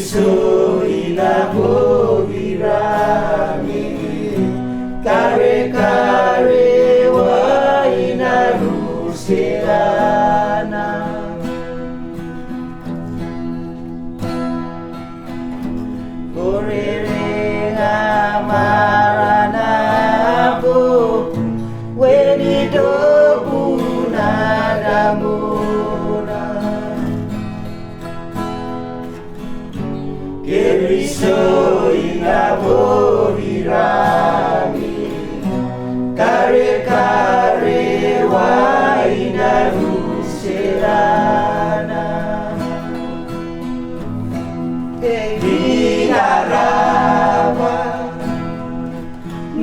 Kristo inapovirami, kare-kare wa inarusiana. Orere amaranapo, wenido punadamuna. Kristo inapovirami, kare-kare wa inarusiana. Inarama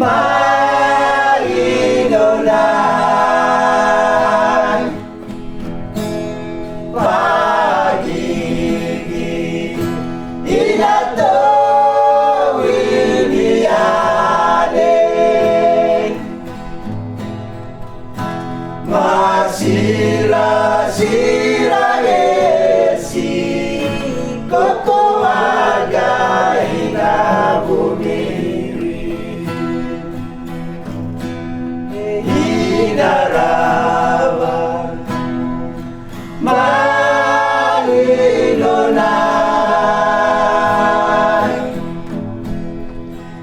mainonay pagiging inatawinianin, masira-sira esi kokoaga inabumiri, inaraba mainonay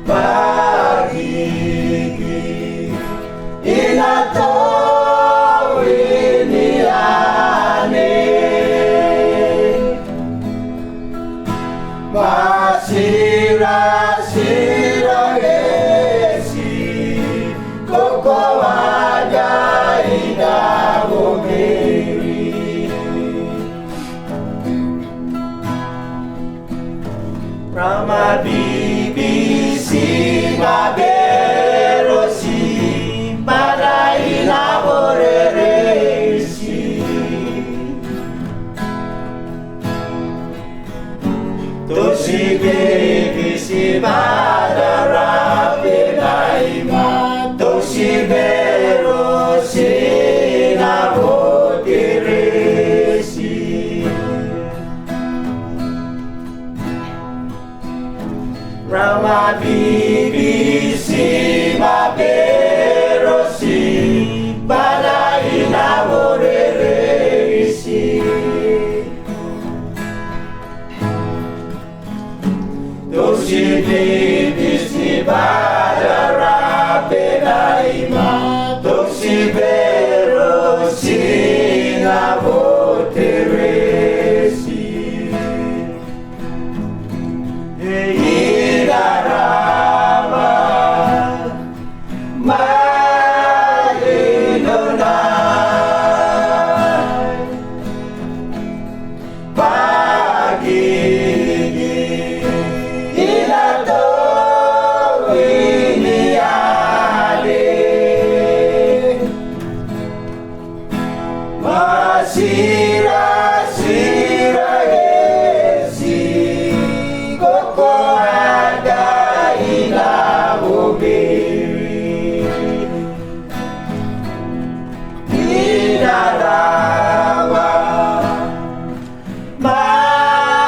pagiging inatawinianin, masira-sira esi kokoaga inabumiri. Rama bibisi maberosi para inaboreresi, tosi bibisi madarape naima, tosi berosi inaboreresi. Rama bibisi maberosi para inaboreresi, tosi bibisi madarape naima, tosi berosi inaboreresi. Inarama mainonay pagiging inatawinianin, masira-sira esi kokoaga inabumiri, inarama mainonay